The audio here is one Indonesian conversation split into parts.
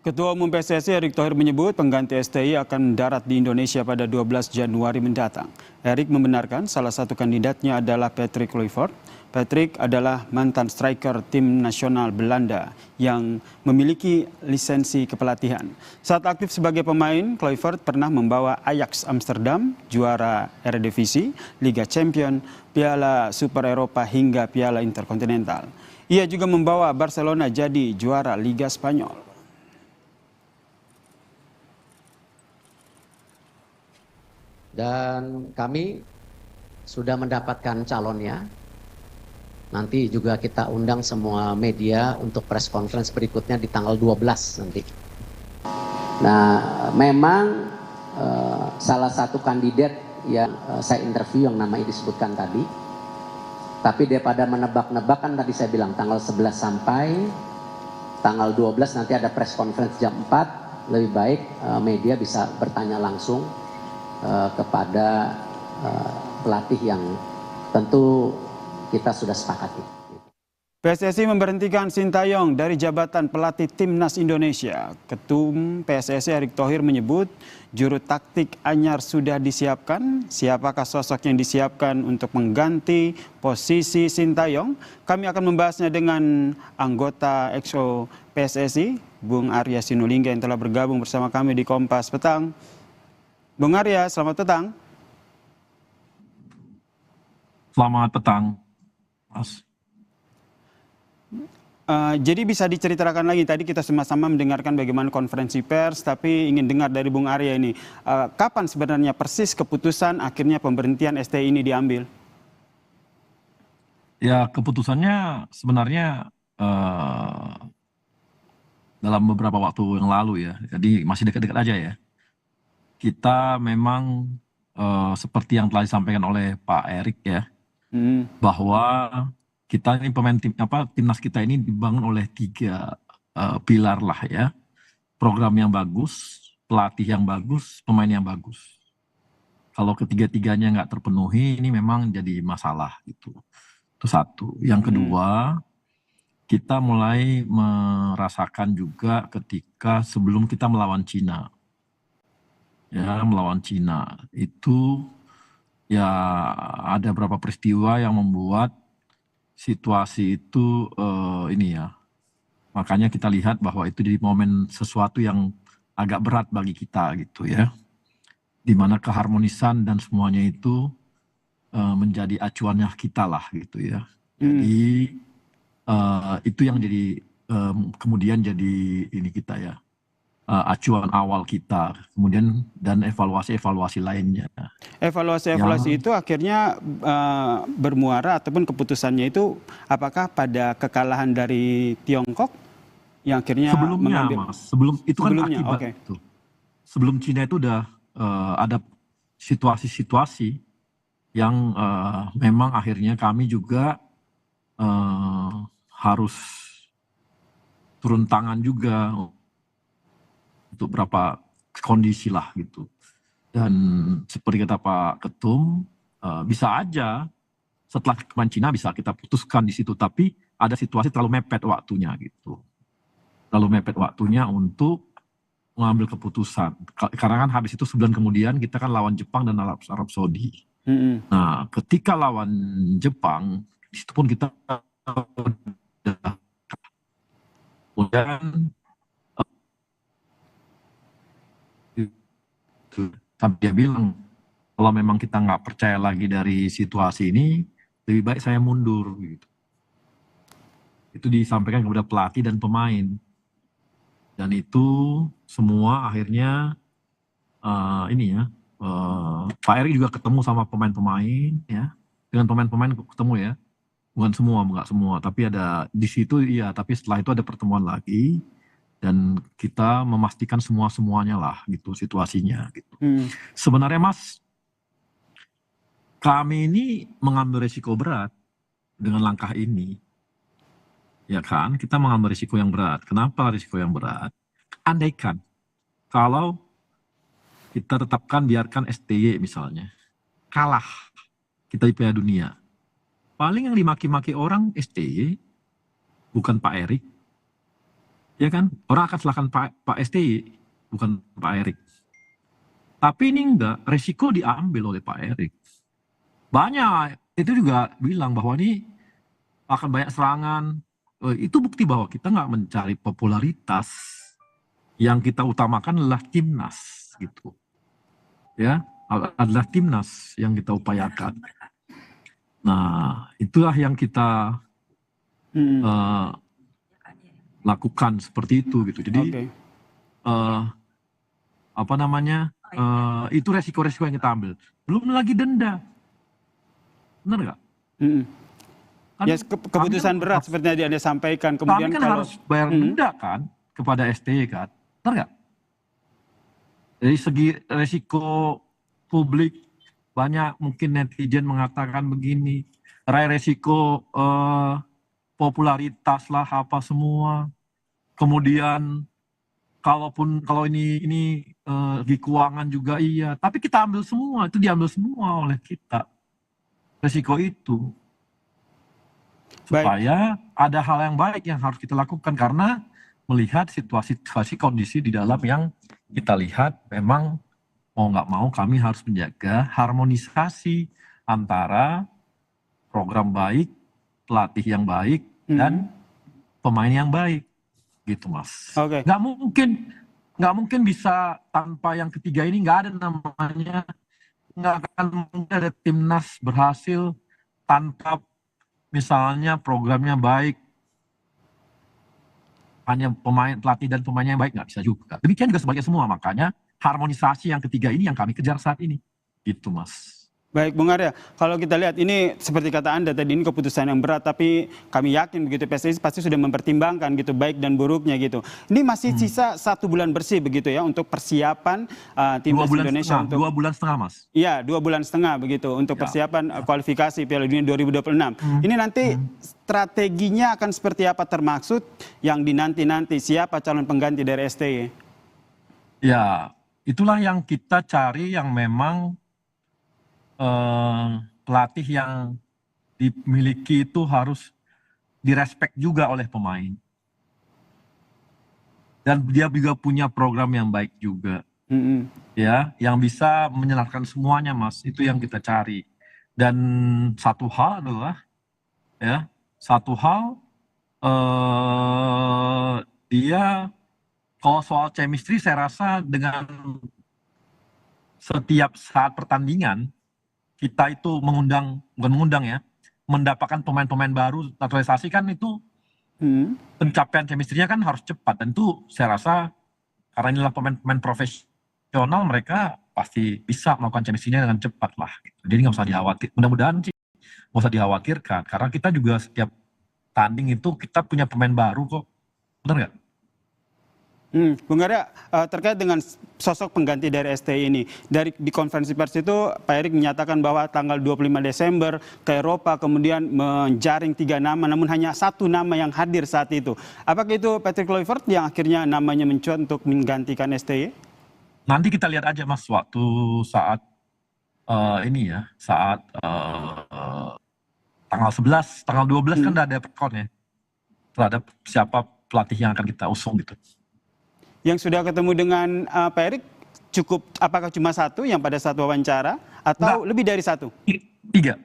Ketua Umum PSSI Erick Thohir menyebut pengganti STI akan mendarat di Indonesia pada 12 Januari mendatang. Erick membenarkan salah satu kandidatnya adalah Patrick Kluivert. Patrick adalah mantan striker tim nasional Belanda yang memiliki lisensi kepelatihan. Saat aktif sebagai pemain, Kluivert pernah membawa Ajax Amsterdam juara Eredivisie, Liga Champions, Piala Super Eropa hingga Piala Interkontinental. Ia juga membawa Barcelona jadi juara Liga Spanyol. Dan kami sudah mendapatkan calonnya. Nanti juga kita undang semua media untuk press conference berikutnya di tanggal 12 nanti. Nah, memang salah satu kandidat yang saya interview yang namanya disebutkan tadi. Tapi daripada menebak-nebak kan tadi saya bilang tanggal 11 sampai tanggal 12 nanti ada press conference jam 4. Lebih baik media bisa bertanya langsung kepada pelatih yang tentu kita sudah sepakati. PSSI memberhentikan Sintayong dari jabatan pelatih Timnas Indonesia. Ketum PSSI Erick Thohir menyebut juru taktik anyar sudah disiapkan. Siapakah sosok yang disiapkan untuk mengganti posisi Sintayong? Kami akan membahasnya dengan anggota EXO PSSI, Bung Arya Sinulinga yang telah bergabung bersama kami di Kompas Petang. Bung Arya, selamat petang. Selamat petang, Mas. Jadi bisa diceritakan lagi, tadi kita sama-sama mendengarkan bagaimana konferensi pers, tapi ingin dengar dari Bung Arya ini. Kapan sebenarnya persis keputusan akhirnya pemberhentian STI ini diambil? Ya, keputusannya sebenarnya dalam beberapa waktu yang lalu ya, jadi masih dekat-dekat aja ya. Kita memang seperti yang telah disampaikan oleh Pak Erick ya, bahwa kita ini timnas kita ini dibangun oleh 3 pilar lah ya. Program yang bagus, pelatih yang bagus, pemain yang bagus. Kalau ketiga-tiganya nggak terpenuhi, ini memang jadi masalah gitu. Itu satu. Yang kedua, kita mulai merasakan juga ketika sebelum kita melawan Cina. Ya, melawan Cina itu ya ada beberapa peristiwa yang membuat situasi itu ini ya, makanya kita lihat bahwa itu jadi momen sesuatu yang agak berat bagi kita gitu ya, dimana keharmonisan dan semuanya itu menjadi acuannya kita lah gitu ya. Jadi itu yang jadi kemudian jadi ini kita ya, acuan awal kita, kemudian dan evaluasi lainnya. Evaluasi itu akhirnya bermuara ataupun keputusannya itu apakah pada kekalahan dari Tiongkok yang akhirnya sebelumnya mengambil... Mas, sebelum itu kan akibat okay. itu. Sebelum Cina itu udah ada situasi-situasi yang memang akhirnya kami juga harus turun tangan juga untuk berapa kondisi lah gitu. Dan seperti kata Pak Ketum, bisa aja setelah kemarin Cina bisa kita putuskan di situ, tapi ada situasi terlalu mepet waktunya gitu. Terlalu mepet waktunya untuk mengambil keputusan. Karena kan habis itu sebulan kemudian kita kan lawan Jepang dan Arab Saudi. Nah, ketika lawan Jepang, di situ pun kita udah kemudian sampai dia bilang kalau memang kita nggak percaya lagi dari situasi ini, lebih baik saya mundur gitu. Itu disampaikan kepada pelatih dan pemain, dan itu semua akhirnya ini ya, Pak Erick juga ketemu sama pemain-pemain ya, dengan pemain-pemain ketemu ya, bukan semua, nggak semua, tapi ada di situ iya, tapi setelah itu ada pertemuan lagi. Dan kita memastikan semuanya lah gitu situasinya gitu. Sebenarnya Mas, kami ini mengambil risiko berat dengan langkah ini. Ya kan, kita mengambil risiko yang berat. Kenapa risiko yang berat? Andaikan kalau kita tetapkan biarkan STY misalnya kalah kita di Piala Dunia, paling yang dimaki-maki orang STY, bukan Pak Erick. Ya kan? Orang akan salahkan Pak STY, bukan Pak Erik. Tapi ini enggak, resiko diambil oleh Pak Erik. Banyak itu juga bilang bahwa ini akan banyak serangan. Itu bukti bahwa kita nggak mencari popularitas. Yang kita utamakan adalah timnas, gitu. Ya, adalah timnas yang kita upayakan. Nah, itulah yang kita lakukan seperti itu, gitu. Jadi, apa namanya? Itu resiko-resiko yang kita ambil. Belum lagi denda, benar nggak? Kan Ya, keputusan kami berat seperti yang Anda sampaikan. Kemudian kan kalau harus bayar denda kan kepada STY kan, benar nggak? Dari segi resiko publik, banyak mungkin netizen mengatakan begini, resiko popularitas lah apa semua. Kemudian kalau ini di keuangan juga iya, tapi kita ambil semua, itu diambil semua oleh kita, resiko itu. Supaya ada hal yang baik yang harus kita lakukan, karena melihat situasi kondisi di dalam yang kita lihat memang mau nggak mau kami harus menjaga harmonisasi antara program baik, pelatih yang baik, dan pemain yang baik, gitu Mas. Nggak mungkin bisa tanpa yang ketiga ini, nggak ada namanya, nggak akan mungkin ada timnas berhasil tanpa misalnya programnya baik, hanya pelatih dan pemainnya yang baik, nggak bisa juga. Demikian juga sebaliknya semua, makanya harmonisasi yang ketiga ini yang kami kejar saat ini, gitu Mas. Baik, Bung Arya, kalau kita lihat ini seperti kata Anda tadi, ini keputusan yang berat, tapi kami yakin begitu PSSI pasti sudah mempertimbangkan gitu baik dan buruknya gitu. Ini masih sisa 1 bulan bersih begitu ya untuk persiapan timnas Indonesia untuk 2 bulan setengah Mas. Iya, 2 bulan setengah begitu untuk persiapan kualifikasi Piala Dunia 2026. Ini nanti strateginya akan seperti apa, termaksud yang dinanti-nanti siapa calon pengganti dari STY? Ya, itulah yang kita cari, yang memang pelatih yang dimiliki itu harus direspek juga oleh pemain. Dan dia juga punya program yang baik juga. Ya, yang bisa menyenangkan semuanya Mas, itu yang kita cari. Dan satu hal adalah, ya, dia kalau soal chemistry saya rasa dengan setiap saat pertandingan kita itu bukan mengundang ya, mendapatkan pemain-pemain baru, naturalisasi kan itu pencapaian chemistry-nya kan harus cepat, dan itu saya rasa karena inilah pemain-pemain profesional, mereka pasti bisa melakukan chemistry-nya dengan cepat lah. Jadi nggak usah dikhawatir, mudah-mudahan sih nggak usah dikhawatirkan, karena kita juga setiap tanding itu kita punya pemain baru kok, benar nggak? Bung Arya, terkait dengan sosok pengganti dari STY ini, di konferensi pers itu Pak Erik menyatakan bahwa tanggal 25 Desember ke Eropa, kemudian menjaring 3 nama, namun hanya 1 nama yang hadir saat itu. Apakah itu Patrick Kluivert yang akhirnya namanya mencuat untuk menggantikan STY? Nanti kita lihat aja Mas, waktu saat tanggal 11, tanggal 12 kan udah ada rekornya terhadap siapa pelatih yang akan kita usung gitu. Yang sudah ketemu dengan Pak Erik apakah cuma 1 yang pada saat wawancara atau lebih dari 1? 3.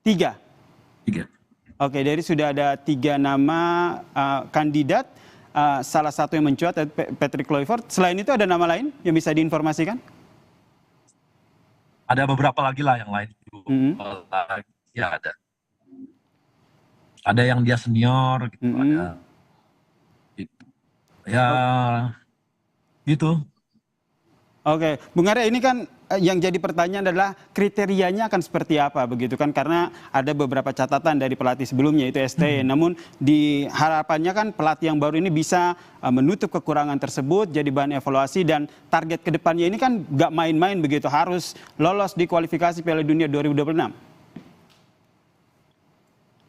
3. Oke, dari sudah ada 3 nama kandidat, salah satu yang mencuat Patrick Kluivert. Selain itu ada nama lain yang bisa diinformasikan? Ada beberapa lagi lah yang lain. Ya ada. Ada yang dia senior gitu, ada. Gitu. Ya, gitu. Oke, Bung Arya, ini kan yang jadi pertanyaan adalah kriterianya akan seperti apa begitu kan, karena ada beberapa catatan dari pelatih sebelumnya itu STY, namun harapannya kan pelatih yang baru ini bisa menutup kekurangan tersebut, jadi bahan evaluasi, dan target kedepannya ini kan gak main-main begitu, harus lolos di kualifikasi Piala Dunia 2026.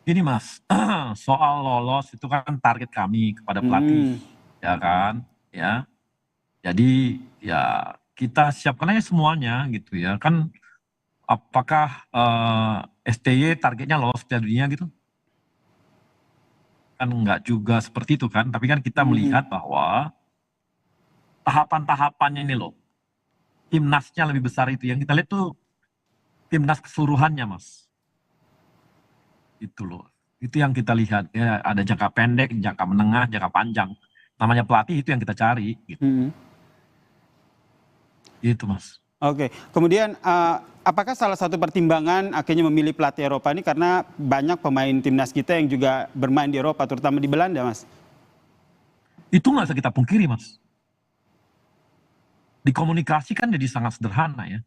Gini Mas, soal lolos itu kan target kami kepada pelatih, ya kan, ya. Jadi ya kita siapkan aja semuanya gitu ya kan. Apakah STY targetnya lolos Piala Dunia gitu kan nggak juga seperti itu kan, tapi kan kita melihat bahwa tahapan-tahapannya ini loh, timnasnya lebih besar itu. Yang kita lihat tuh timnas keseluruhannya, Mas. Itu loh. Itu yang kita lihat ya, ada jangka pendek, jangka menengah, jangka panjang. Namanya pelatih itu yang kita cari gitu. Gitu, Mas. Oke, kemudian apakah salah satu pertimbangan akhirnya memilih pelatih Eropa ini karena banyak pemain timnas kita yang juga bermain di Eropa, terutama di Belanda, Mas? Itu nggak bisa kita pungkiri, Mas. Dikomunikasi kan jadi sangat sederhana ya.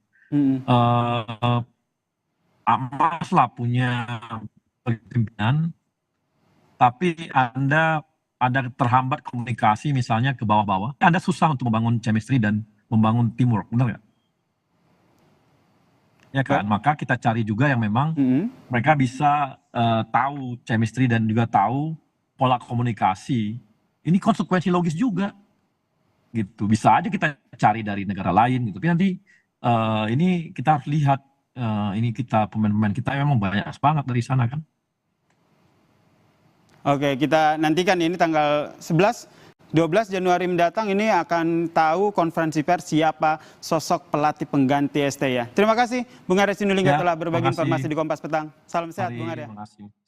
Mas lah punya pimpinan, tapi Anda ada terhambat komunikasi misalnya ke bawah-bawah, Anda susah untuk membangun chemistry dan membangun teamwork, benar nggak? Ya kan, maka kita cari juga yang memang mereka bisa tahu chemistry dan juga tahu pola komunikasi. Ini konsekuensi logis juga, gitu. Bisa aja kita cari dari negara lain, gitu. Tapi nanti ini kita harus lihat, ini kita pemain-pemain kita memang banyak banget dari sana kan. Oke, kita nantikan ini tanggal 12 Januari mendatang ini akan tahu konferensi pers siapa sosok pelatih pengganti STI ya. Terima kasih Bung Arya Sinulinga telah berbagi informasi di Kompas Petang. Salam sehat Bung Arya. Terima kasih.